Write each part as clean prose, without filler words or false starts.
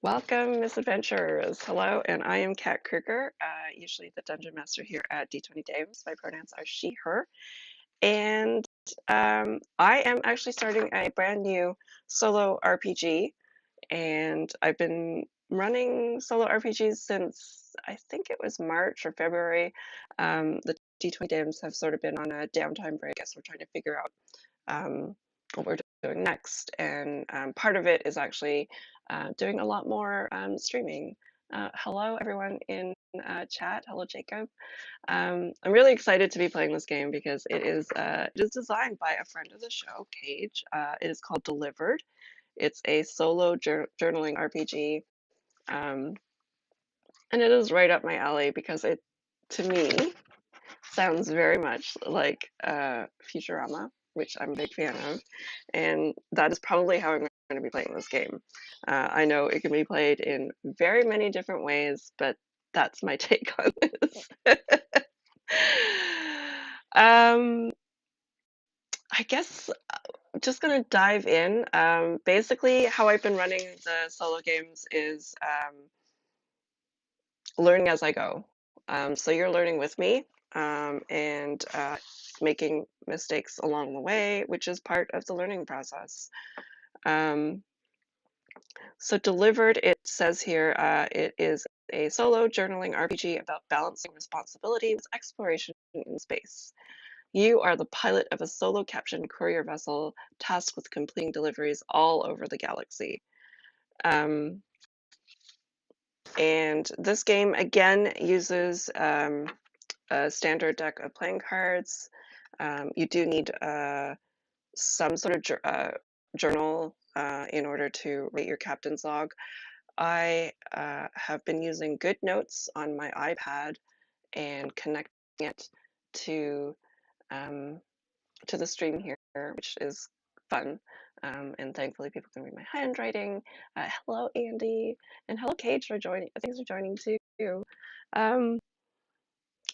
Welcome, misadventurers. Hello, and I am Kat Kruger, usually the dungeon master here at D20 Dames. My pronouns are she, her, and I am actually starting a brand new solo RPG, and I've been running solo RPGs since I think it was March or February. The D20 Dames have sort of been on a downtime break as we're trying to figure out what we're doing next. And part of it is actually doing a lot more streaming. Hello, everyone in chat. Hello, Jacob. I'm really excited to be playing this game because it is designed by a friend of the show, Kage. It is called Delivered. It's a solo journaling RPG, um, and it is right up my alley because it, to me, sounds very much like Futurama, which I'm a big fan of, and that is probably how I'm going to be playing this game. I know it can be played in very many different ways, but that's my take on this. um, I guess just gonna dive in. Basically, how I've been running the solo games is learning as I go. So you're learning with me and making mistakes along the way, which is part of the learning process. Um, so Delivered, it says here, it is a solo journaling RPG about balancing responsibility with exploration in space. You are the pilot of a solo captioned courier vessel tasked with completing deliveries all over the galaxy. Um, and this game again uses a standard deck of playing cards. You do need some sort of journal in order to write your captain's log. I have been using Good Notes on my iPad and connecting it to um, to the stream here, which is fun. And thankfully, people can read my handwriting. Hello, Andy, and hello, Kate, for joining. Thanks for joining too. Um,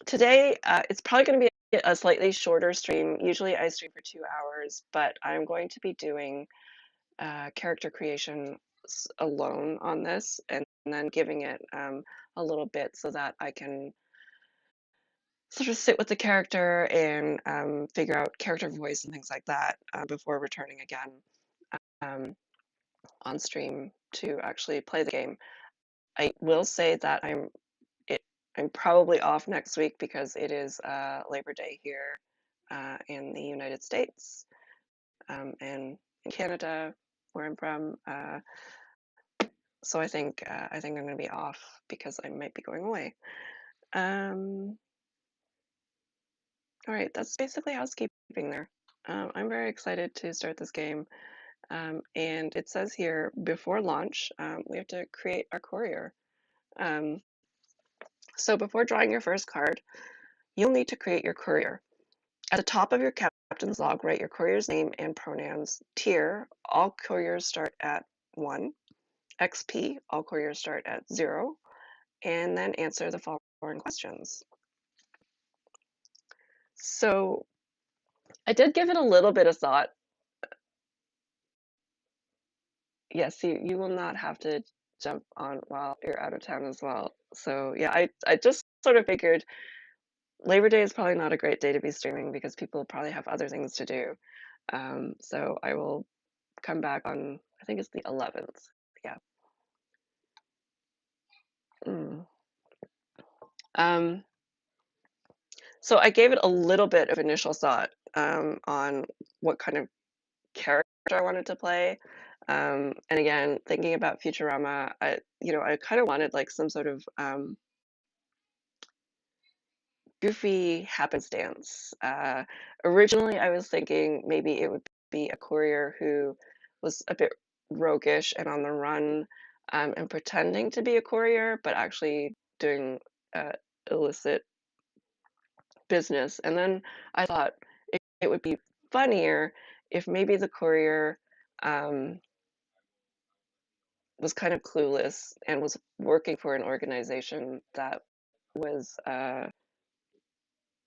Today, it's probably going to be a slightly shorter stream. Usually I stream for 2 hours, but I'm going to be doing character creation alone on this and then giving it a little bit so that I can sort of sit with the character and figure out character voice and things like that before returning again um, on stream to actually play the game. I will say that I'm probably off next week because it is Labor Day here in the United States and in Canada, where I'm from. So I think I'm going to be off because I might be going away. All right, that's basically housekeeping there. I'm very excited to start this game. And it says here, before launch, we have to create our courier. Um, so before drawing your first card, you'll need to create your courier. At the top of your captain's log, write your courier's name and pronouns. Tier, all couriers start at 1. XP, all couriers start at 0. And then answer the following questions. So I did give it a little bit of thought. Yes, you will not have to jump on while you're out of town as well. So yeah, I just sort of figured Labor Day is probably not a great day to be streaming because people probably have other things to do. So I will come back on, I think it's the 11th. Yeah. Mm. Um, so I gave it a little bit of initial thought on what kind of character I wanted to play. And again, thinking about Futurama, I kind of wanted like some sort of goofy happenstance. Originally, I was thinking maybe it would be a courier who was a bit roguish and on the run and pretending to be a courier, but actually doing illicit business. And then I thought it would be funnier if maybe the courier um, was kind of clueless and was working for an organization that was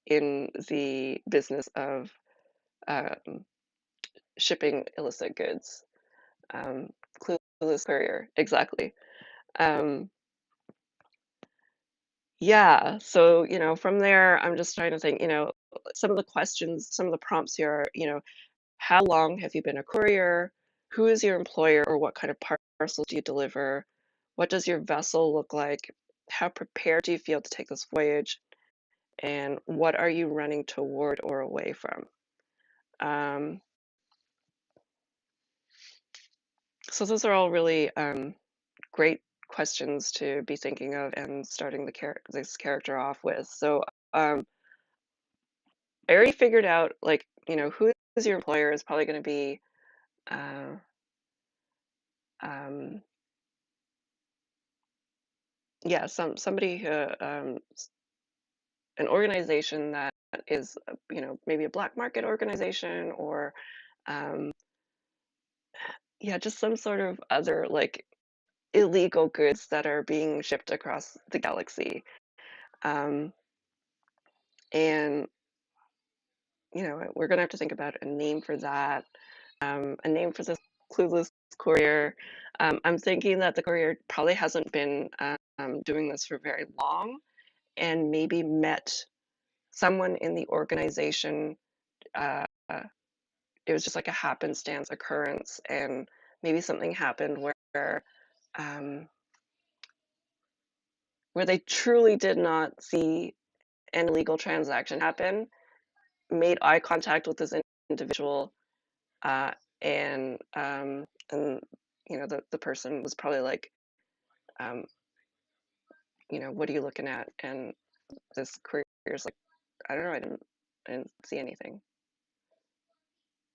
in the business of um, shipping illicit goods. Clueless courier, exactly. Um, yeah, so, from there, I'm just trying to think, some of the questions, some of the prompts here are, how long have you been a courier? Who is your employer, or what kind of parcels do you deliver? What does your vessel look like? How prepared do you feel to take this voyage? And what are you running toward or away from? Um, so those are all really great questions to be thinking of and starting this character off with. So um, I already figured out, like, who is your employer is probably going to be uh, um, yeah, somebody who an organization that is, maybe a black market organization, or um, yeah, just some sort of other, like, illegal goods that are being shipped across the galaxy. Um, and we're gonna have to think about a name for that, a name for this clueless courier. I'm thinking that the courier probably hasn't been doing this for very long, and maybe met someone in the organization. Uh, it was just like a happenstance occurrence, and maybe something happened um, where they truly did not see an illegal transaction happen, made eye contact with this individual, uh, and the person was probably like, um, what are you looking at? And this courier's like, I don't know, I didn't see anything.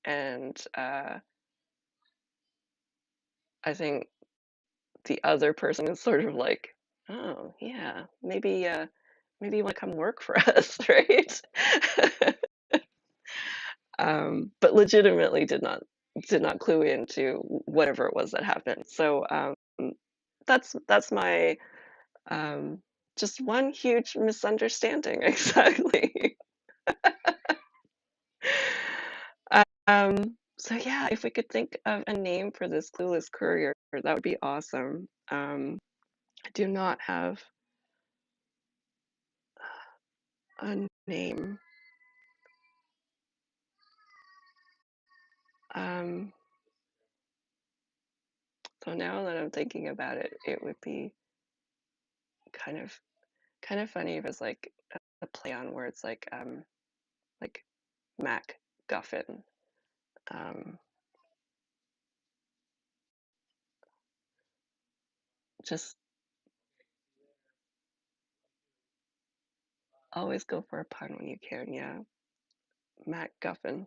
And I think the other person is sort of like, oh yeah, maybe you want to come work for us, right? But legitimately did not clue into whatever it was that happened. So that's my um, just one huge misunderstanding, exactly. So yeah, if we could think of a name for this clueless courier, that would be awesome. I do not have a name. Um, so now that I'm thinking about it, it would be kind of kind of funny if it's like a play on words, like Mac Guffin. Um, just always go for a pun when you can. Yeah, Mac Guffin.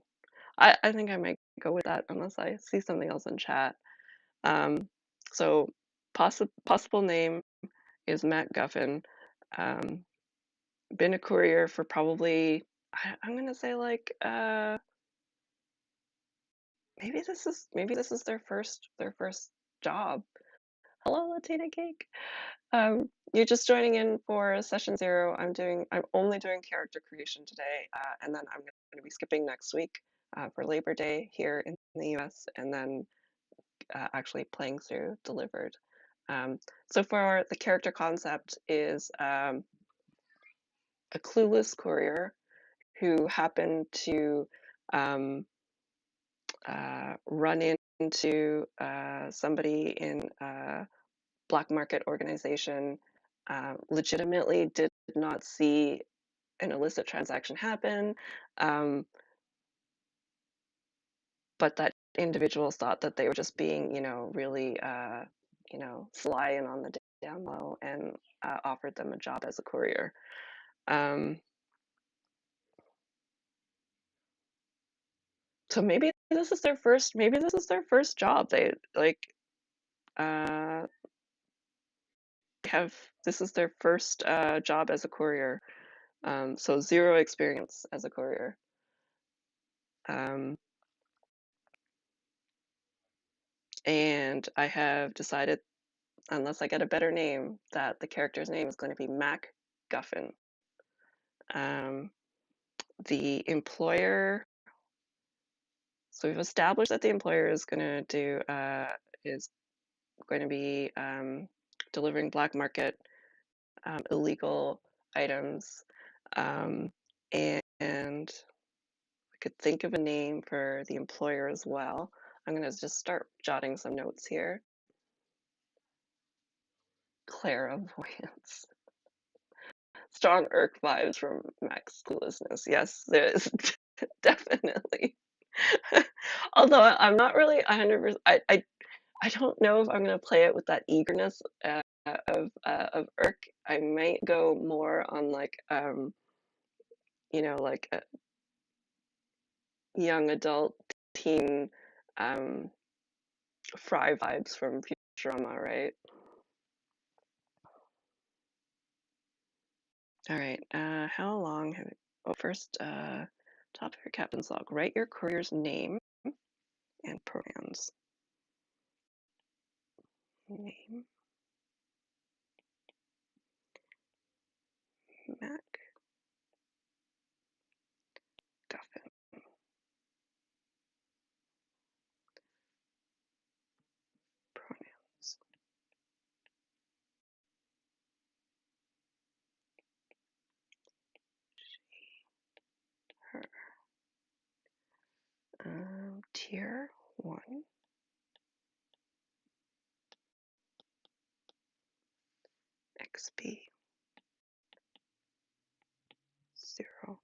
I think I might go with that unless I see something else in chat. Um, so possible name is Matt Guffin. Um, been a courier for probably, I'm gonna say, like, maybe this is their first job. Hello, Latina Cake. You're just joining in for session 0. I'm only doing character creation today, and then I'm going to be skipping next week for Labor Day here in the US, and then actually playing through Delivered. So for the character concept is a clueless courier who happened to um, run into somebody in a black market organization, legitimately did not see an illicit transaction happen, um, but that individuals thought that they were just being, really, sly and on the down low, and offered them a job as a courier. Um, so maybe this is their first job. They like uh, have this is their first job as a courier. So zero experience as a courier. Um, and I have decided, unless I get a better name, that the character's name is going to be Mac Guffin. Um, the employer. So we've established that the employer is going to be delivering black market illegal items. Um, and I could think of a name for the employer as well. I'm going to just start jotting some notes here. Clairvoyance. Strong irk vibes from Max Cluelessness. Yes, there is definitely. Although I'm not really 100%. I don't know if I'm going to play it with that eagerness of irk. I might go more on like like a young adult teen um Fry vibes from Futurama, right? All right. How long have oh first top of your captain's log. Write your courier's name and pronouns. Name Mac Guffin. Pronouns. Her. Tier 1. XP 0.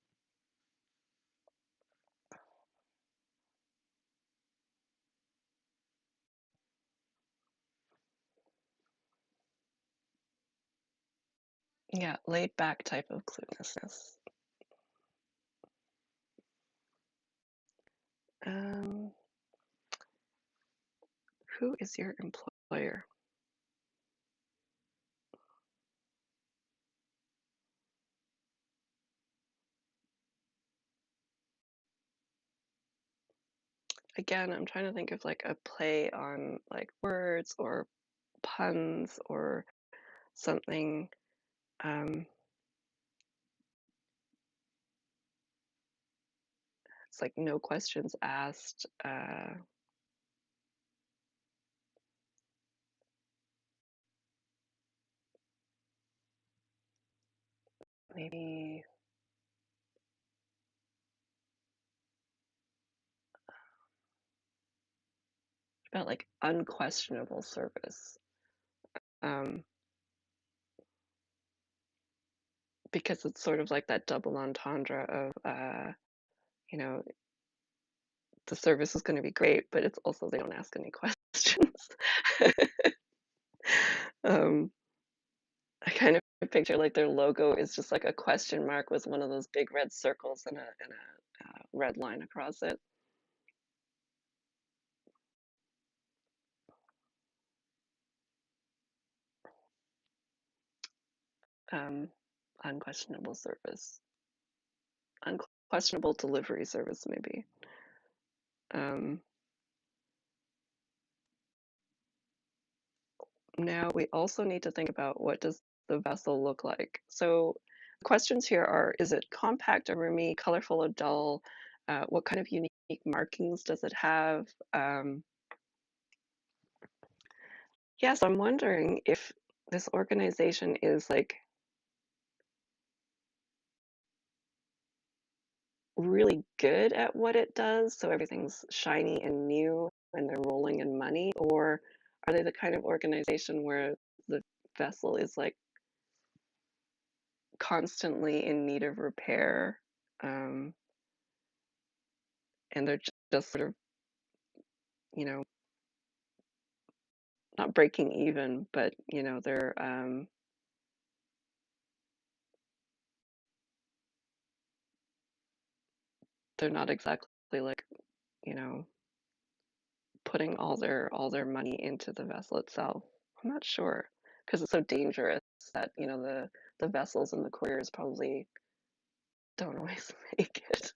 Yeah, laid back type of cluelessness. Who is your employer? Again, I'm trying to think of like a play on like words or puns or something. It's like no questions asked. Maybe about like unquestionable service. Because it's sort of like that double entendre of you know, the service is going to be great, but it's also they don't ask any questions. I kind of picture like their logo is just like a question mark with one of those big red circles and a red line across it. Unquestionable service, unquestionable delivery service, maybe. Now we also need to think about what does the vessel look like. So questions here are, is it compact or roomy, colorful or dull? What kind of unique markings does it have? Yes, I'm wondering if this organization is like really good at what it does, so everything's shiny and new and they're rolling in money, or are they the kind of organization where the vessel is like constantly in need of repair, and they're just sort of, you know, not breaking even, but they're not exactly like, you know, putting all their money into the vessel itself. I'm not sure because it's so dangerous that, the vessels and the couriers probably don't always make it.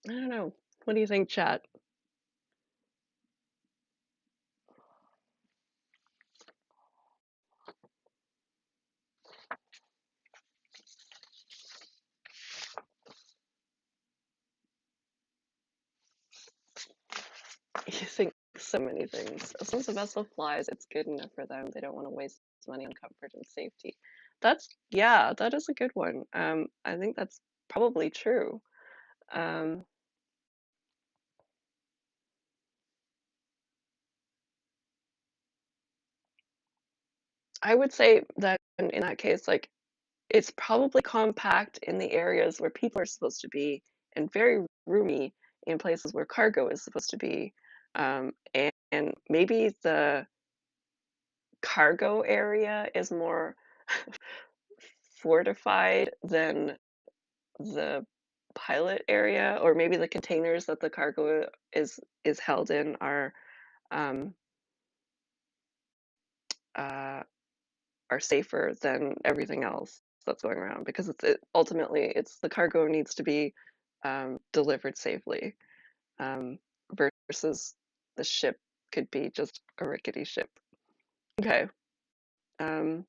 I don't know. What do you think, chat? so many things. As long as the vessel flies, it's good enough for them. They don't want to waste money on comfort and safety. Yeah, that is a good one. I think that's probably true. Um, I would say that in that case, like it's probably compact in the areas where people are supposed to be and very roomy in places where cargo is supposed to be. And maybe the cargo area is more fortified than the pilot area, or maybe the containers that the cargo is held in um, uh, are safer than everything else that's going around because ultimately it's the cargo needs to be delivered safely, um, versus the ship could be just a rickety ship. Okay. Um,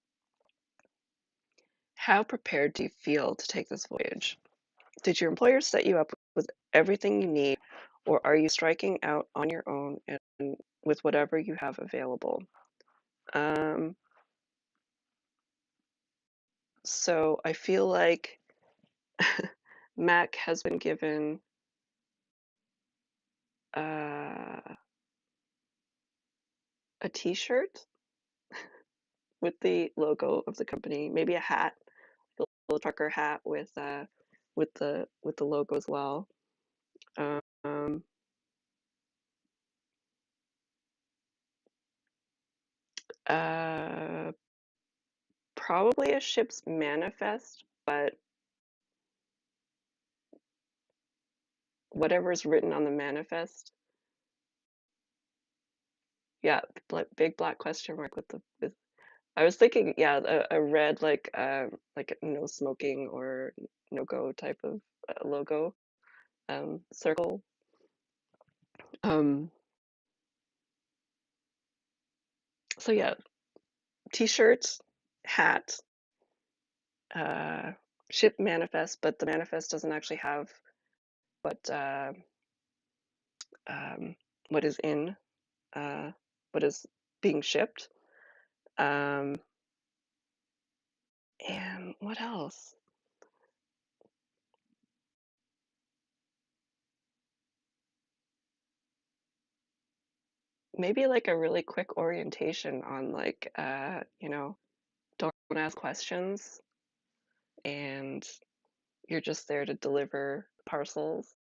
how prepared do you feel to take this voyage? Did your employer set you up with everything you need, or are you striking out on your own and with whatever you have available? Um, so I feel like Mac has been given uh, a T-shirt with the logo of the company, maybe a hat, the little trucker hat with the logo as well. Um, uh, probably a ship's manifest, but whatever's written on the manifest, yeah, big black question mark with the with. I was thinking, yeah, a red like no smoking or no go type of logo circle. Um, so yeah, t-shirt, hat, uh, ship manifest, but the manifest doesn't actually have what uh, um, what is in uh, what is being shipped. Um, and what else? Maybe like a really quick orientation on like don't ask questions and you're just there to deliver parcels.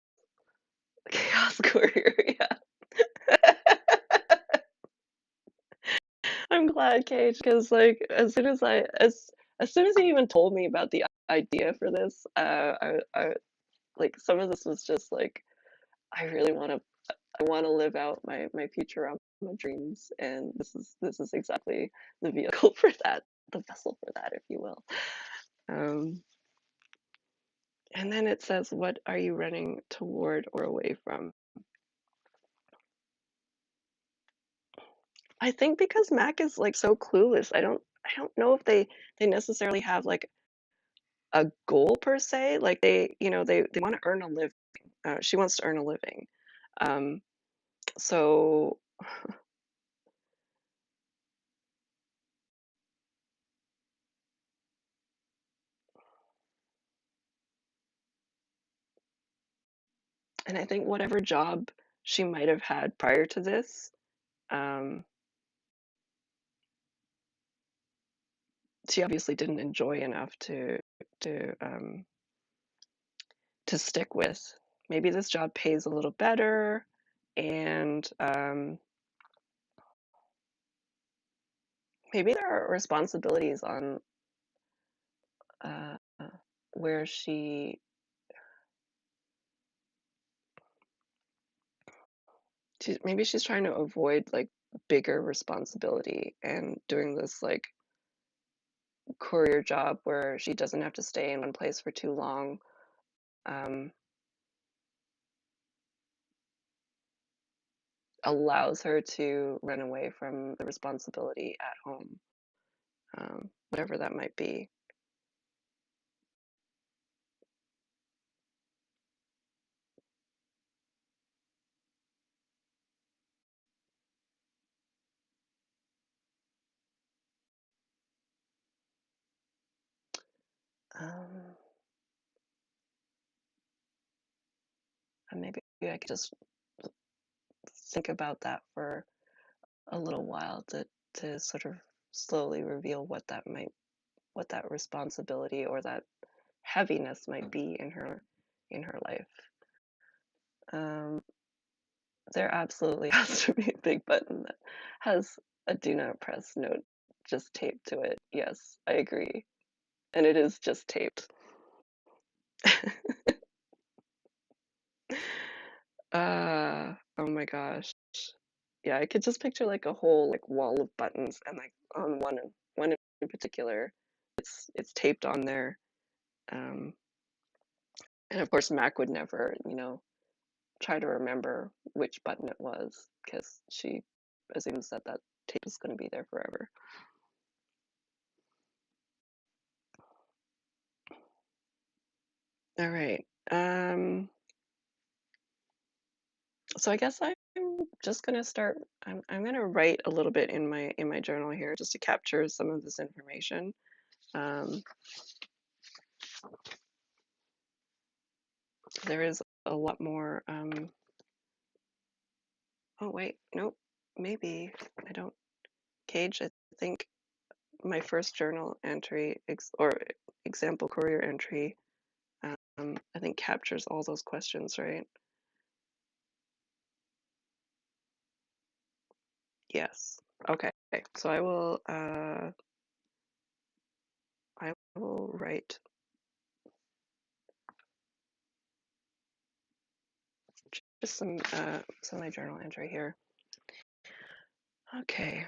Chaos courier, yeah. I'm glad, Cage, because like as soon as he even told me about the idea for this, I like some of this was just like I really want to live out my Futurama dreams, and this is exactly the vehicle for that, the vessel for that, if you will. Um, and then it says, "What are you running toward or away from?" I think because Mac is like so clueless, I don't know if they necessarily have like a goal per se. Like they want to earn a living. She wants to earn a living. Um, so and I think whatever job she might have had prior to this, um, she obviously didn't enjoy enough to um, to stick with. Maybe this job pays a little better, and maybe there are responsibilities on uh, where maybe she's trying to avoid like bigger responsibility and doing this like courier job where she doesn't have to stay in one place for too long. Um, allows her to run away from the responsibility at home, whatever that might be. Um, and maybe I could just think about that for a little while to sort of slowly reveal what that responsibility or that heaviness might be in her life. Um, there absolutely has to be a big button that has a do not press note just taped to it. Yes, I agree. And it is just taped. Oh my gosh. Yeah, I could just picture like a whole like wall of buttons and like on one in particular, it's taped on there. Um, and of course Mac would never, you know, try to remember which button it was because she assumes that that tape is going to be there forever. All right. So I guess I'm just gonna start. I'm gonna write a little bit in my journal here just to capture some of this information. Um, there is a lot more. Oh wait, nope. Maybe I don't. Cage. I think my first journal entry or example courier entry. I think captures all those questions, right? Yes. Okay. So I will write just some of my journal entry here. Okay.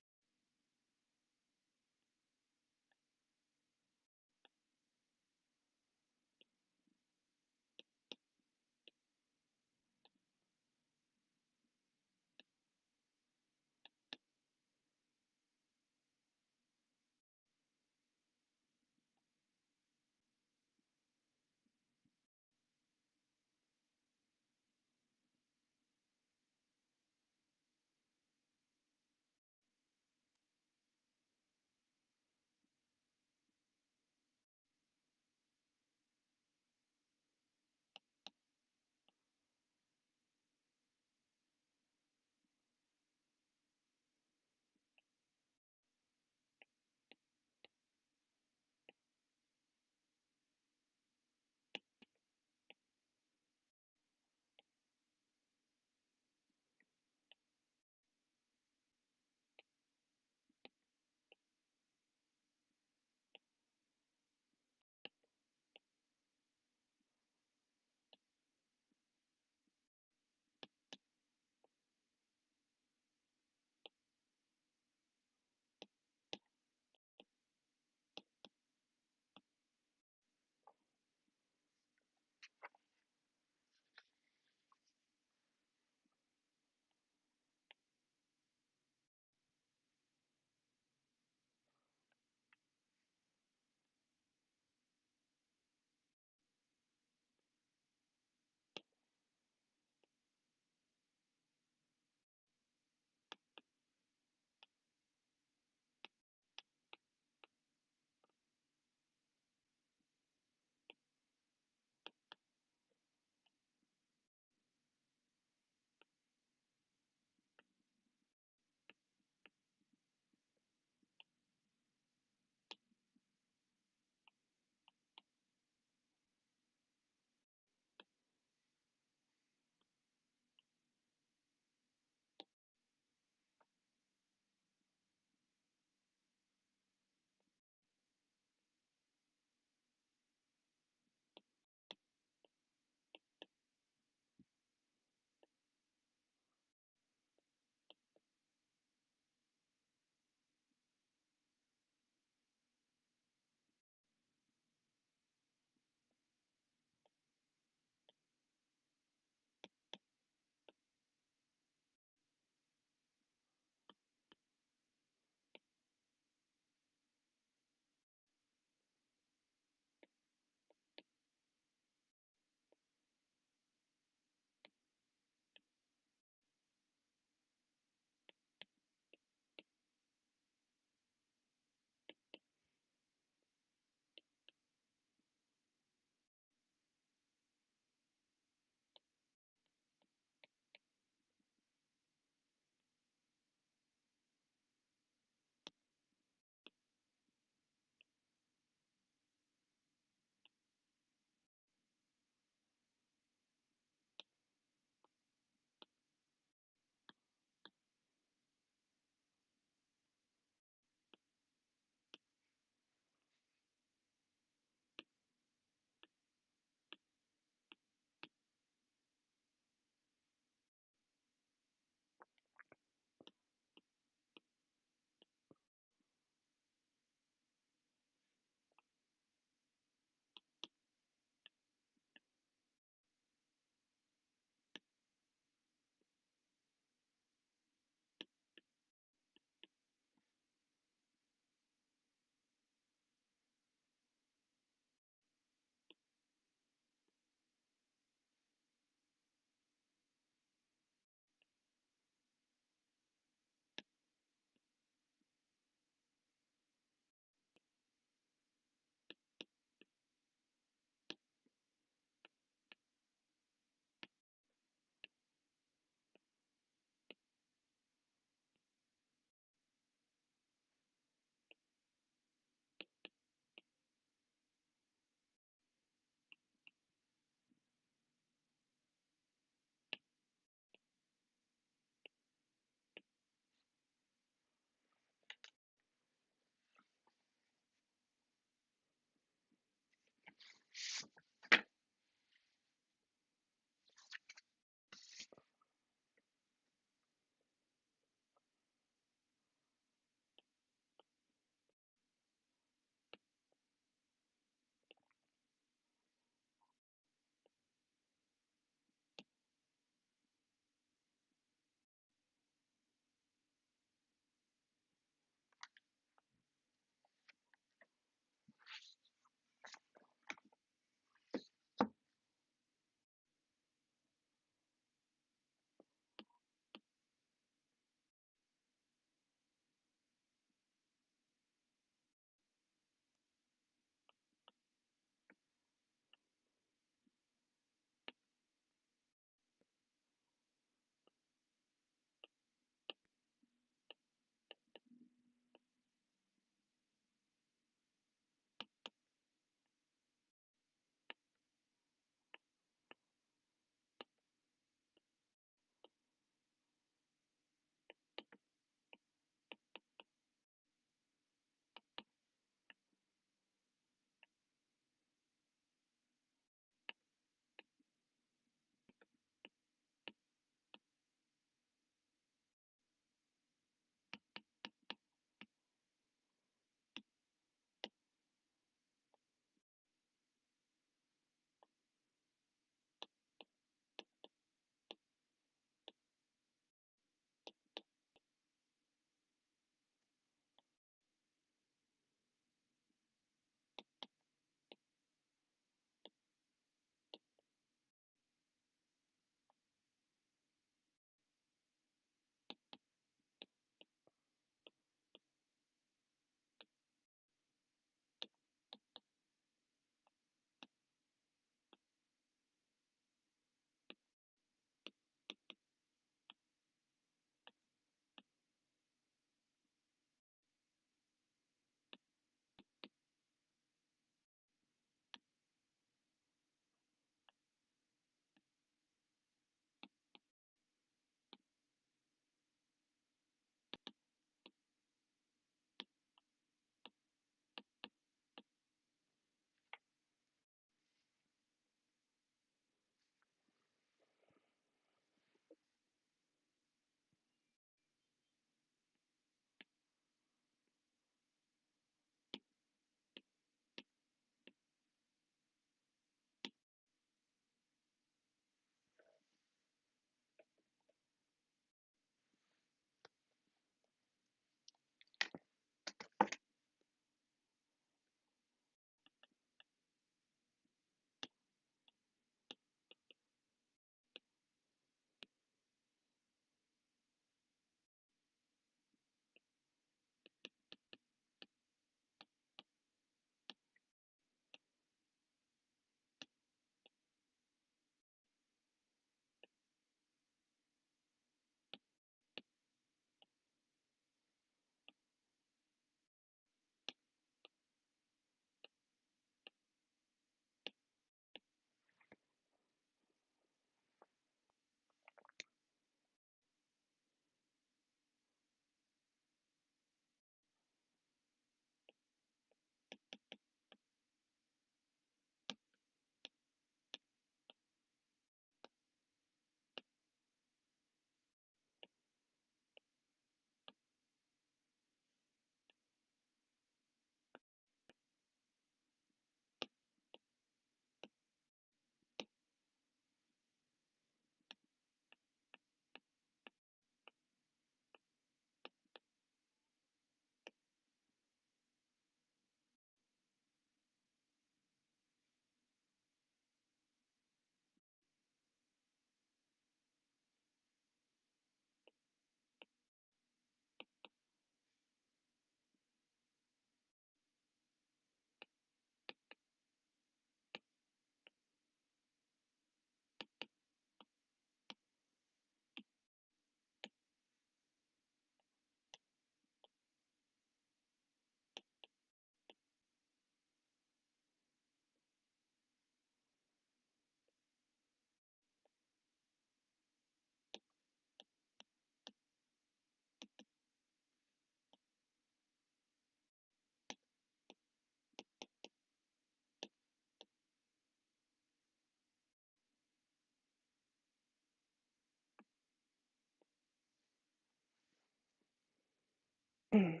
Okay,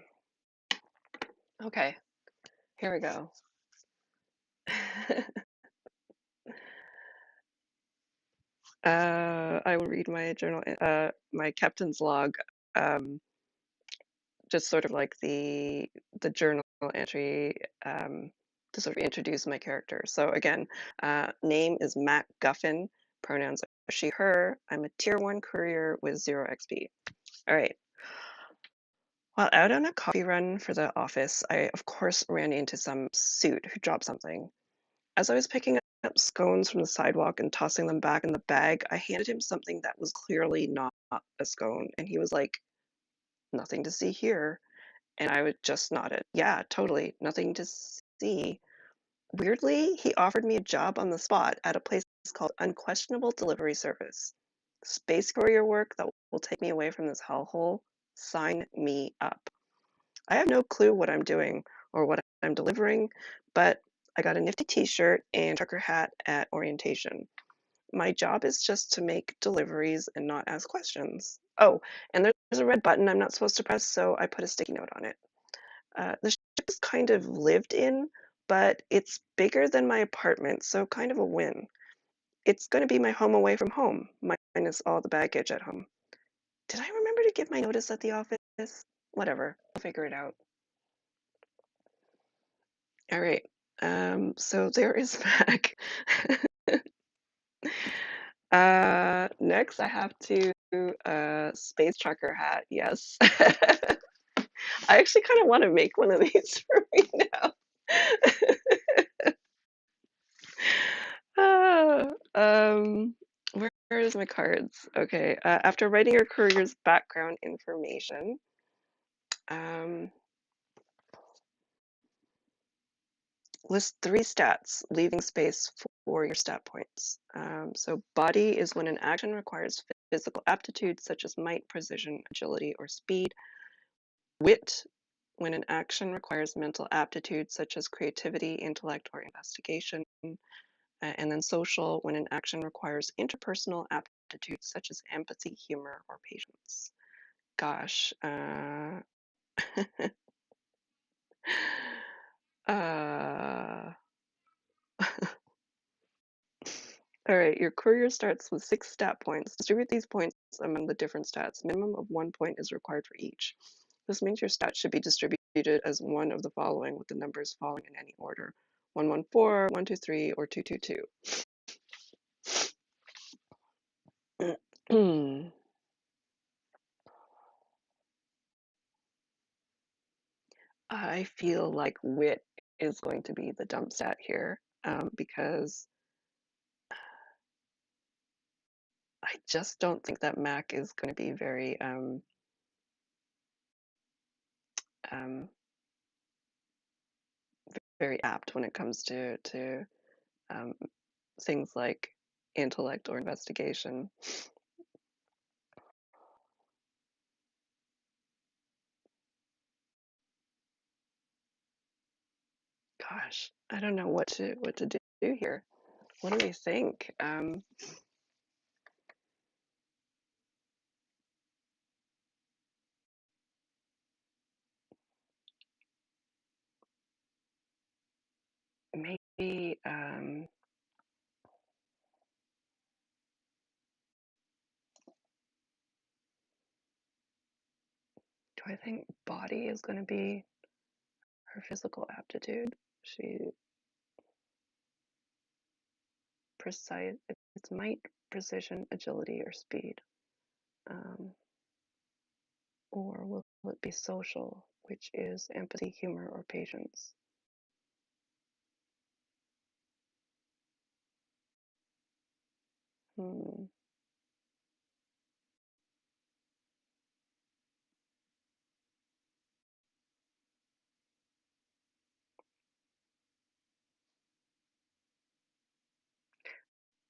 here we go. I will read my journal, my captain's log, um, just sort of like the journal entry, to sort of introduce my character. So again, name is Matt Guffin, pronouns are she, her. I'm a tier 1 courier with 0 XP. All right. While out on a coffee run for the office, I of course ran into some suit who dropped something. As I was picking up scones from the sidewalk and tossing them back in the bag, I handed him something that was clearly not a scone, and he was like, "Nothing to see here." And I would just nodded. Yeah, totally, nothing to see. Weirdly, he offered me a job on the spot at a place called Unquestionable Delivery Service. Space courier work that will take me away from this hellhole. Sign me up. I have no clue what I'm doing or what I'm delivering, but I got a nifty t-shirt and trucker hat at orientation. My job is just to make deliveries and not ask questions. Oh, and there's a red button I'm not supposed to press, so I put a sticky note on it. The ship is kind of lived in, but it's bigger than my apartment, so kind of a win. It's going to be my home away from home, minus all the baggage at home. Did I remember to give my notice at the office? Whatever, I'll figure it out. All right. So there is Mac. Next I have to space trucker hat. Yes. I actually kind of want to make one of these for me now. Ah, where is my cards? Okay. After writing your courier's background information, um, list 3 stats, leaving space for your stat points. So body is when an action requires physical aptitude such as might, precision, agility, or speed. Wit, when an action requires mental aptitude such as creativity, intellect, or investigation. And then social, when an action requires interpersonal aptitudes such as empathy, humor, or patience. Gosh. Uh, all right, your courier starts with 6 stat points. Distribute these points among the different stats. Minimum of 1 point is required for each. This means your stats should be distributed as one of the following, with the numbers falling in any order: 114, 123, or 222. I feel like wit is going to be the dump stat here, because I just don't think that Mac is going to be um, very apt when it comes to um, things like intellect or investigation. Gosh, I don't know what to do here. What do we think? Maybe do I think body is going to be her physical aptitude? She precise. It's might, precision, agility, or speed. Um, or will it be social, which is empathy, humor, or patience? Hmm.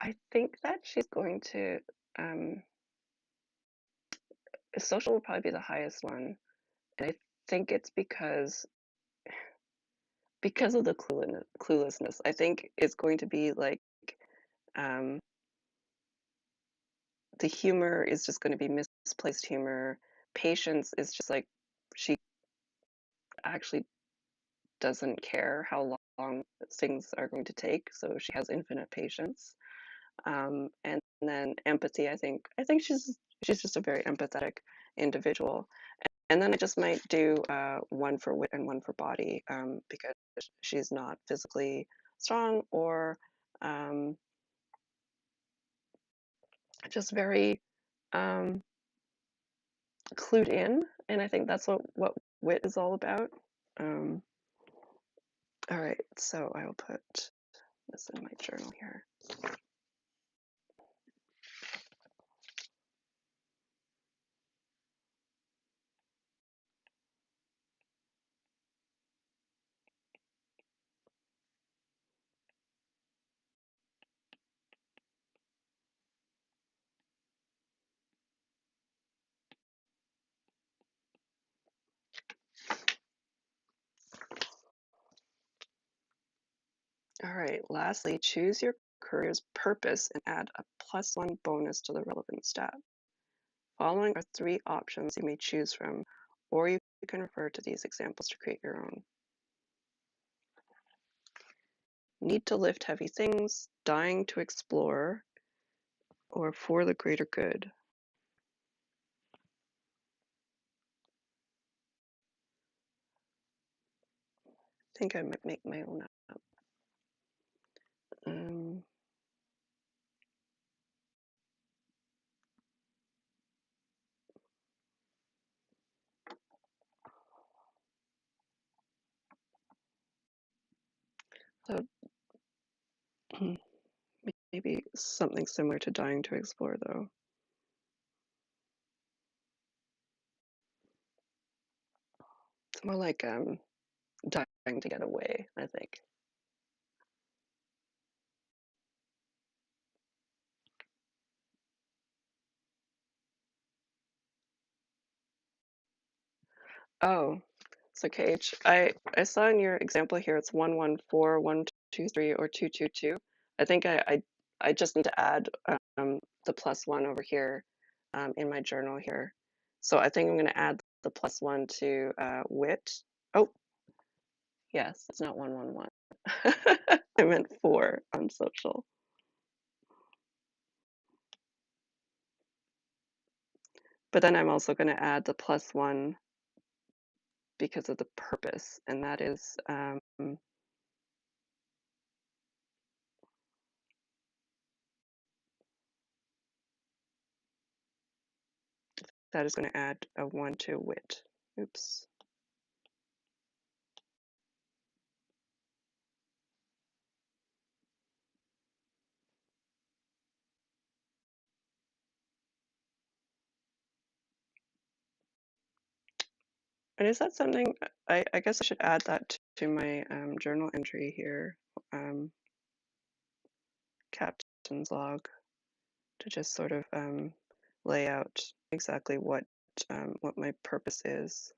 I think that she's going to um, social will probably be the highest one, and I think it's because of the cluelessness. I think it's going to be like um, the humor is just going to be misplaced humor. Patience is just like she actually doesn't care how long things are going to take, so she has infinite patience. And then empathy, I think she's just a very empathetic individual. And then I just might do one for wit and one for body, because she's not physically strong or um, just very um, clued in. And I think that's what wit is all about. Um, all right, so I will put this in my journal here. All right, lastly, choose your courier's purpose and add a +1 bonus to the relevant stat. Following are 3 options you may choose from, or you can refer to these examples to create your own. Need to lift heavy things, dying to explore, or for the greater good. I think I might make my own up. Um, so maybe something similar to dying to explore, though. It's more like dying to get away, I think. Oh, so Cage, I saw in your example here it's 114, 123, or 222. I think I just need to add the +1 over here in my journal here. So I think I'm going to add the +1 to wit. Oh, yes, it's not 111. I meant 4 on social. But then I'm also going to add the +1 because of the purpose, and that is going to add a 1 to wit. Oops. And is that something I guess I should add that to my journal entry here, um, captain's log, to just sort of lay out exactly what my purpose is.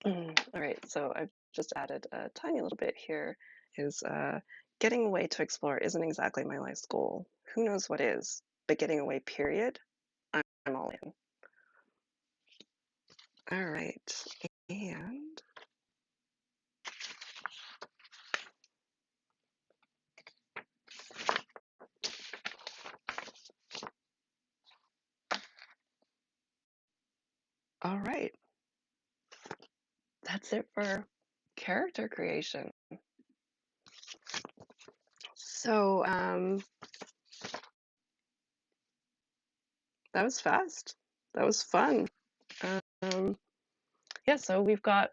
All right, so I've just added a tiny little bit here is getting away to explore isn't exactly my life's goal. Who knows what is? But getting away, period, I'm all in. All right, and all right, that's it for character creation. So that was fast. That was fun. Um, yeah, so we've got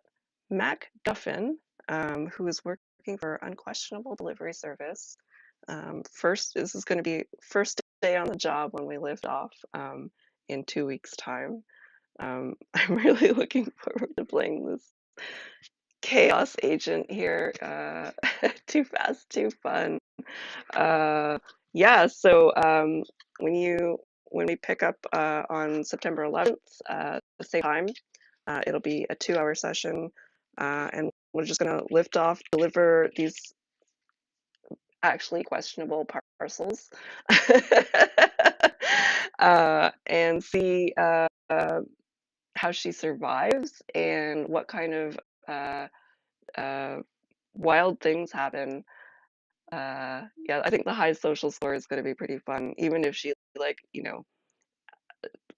Mac Guffin, who is working for Unquestionable Delivery Service. First, this is going to be first day on the job when we lift off in 2 weeks' time. I'm really looking forward to playing this chaos agent here. Too fast, too fun. Uh, yeah, so when we pick up on September 11th, the same time, it'll be a 2-hour session, and we're just gonna lift off, deliver these actually questionable parcels, and see how she survives and what kind of uh, uh, wild things happen. Yeah, I think the high social score is going to be pretty fun, even if she like,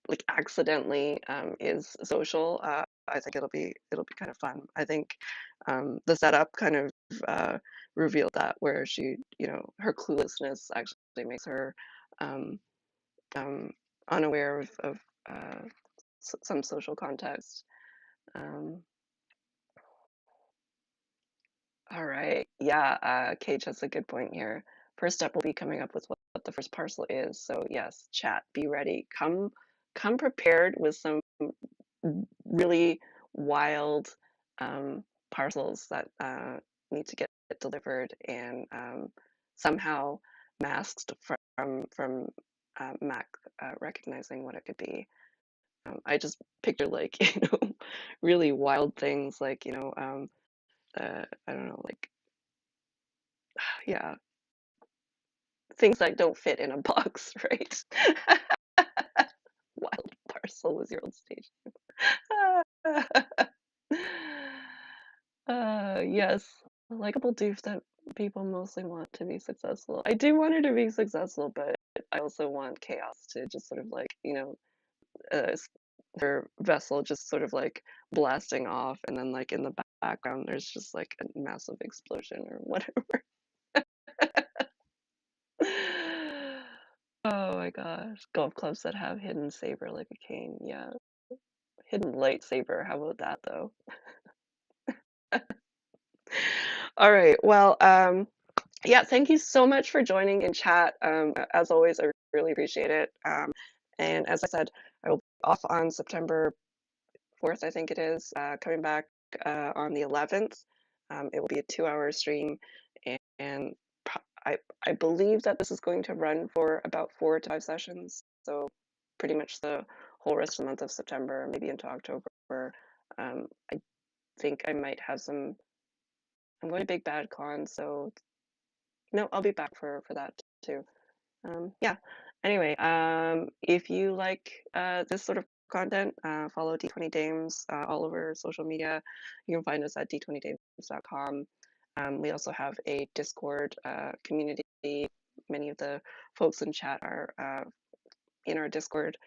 like accidentally is social. I think it'll be kind of fun. I think the setup kind of uh, revealed that where she, her cluelessness actually makes her um, um, unaware of uh, some social context. Um, All right. Yeah, Cage has a good point here. First step will be coming up with what the first parcel is. So yes, chat, be ready. Come prepared with some really wild parcels that need to get delivered and somehow masked from Mac recognizing what it could be. I just picture like really wild things like I don't know like yeah, things that don't fit in a box, right? Wild parcel was your old stage. Yes, likable doof that people mostly want to be successful. I do want her to be successful, but I also want chaos to just sort of like, her vessel just sort of like blasting off, and then like in the background, there's just like a massive explosion or whatever. Oh my gosh. Golf clubs that have hidden saber like a cane. Yeah. Hidden lightsaber. How about that though? All right. Well, yeah, thank you so much for joining in chat. As always, I really appreciate it. And as I said, I will be off on September 4th, I think it is, coming back on the 11th. It will be a 2-hour stream, and I believe that this is going to run for about 4 to 5 sessions. So pretty much the whole rest of the month of September, maybe into October. I think I might have some. I'm going to Big Bad Con, so no, I'll be back for that too. Yeah. Anyway, if you like this sort of content, follow D20 Dames all over social media. You can find us at d20dames.com. We also have a Discord community. Many of the folks in chat are in our Discord,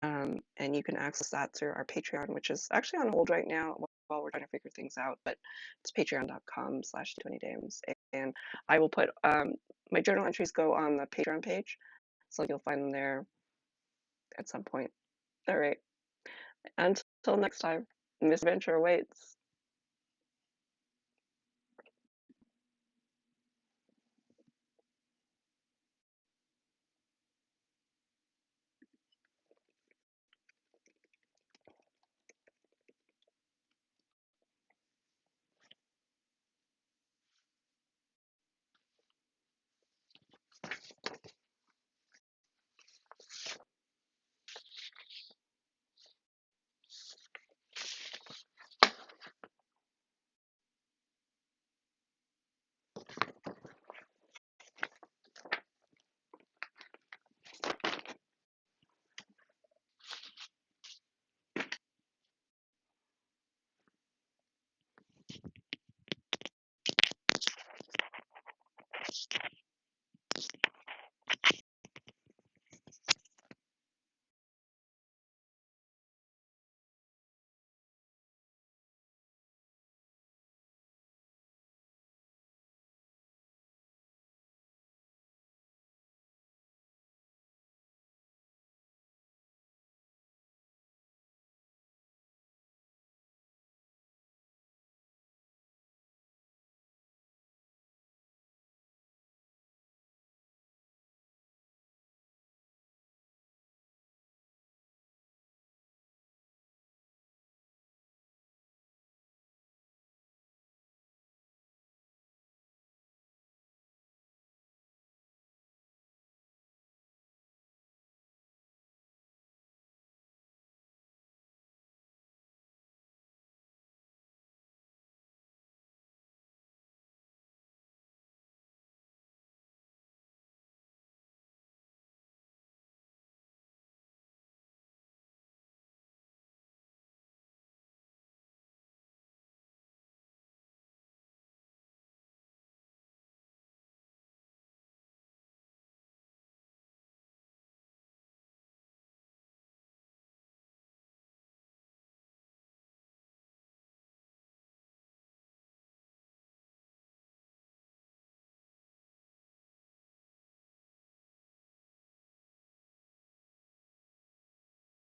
and you can access that through our Patreon, which is actually on hold right now while we're trying to figure things out. But it's patreon.com/d20dames, and I will put my journal entries go on the Patreon page, so you'll find them there at some point. All right. Until next time, misadventure awaits.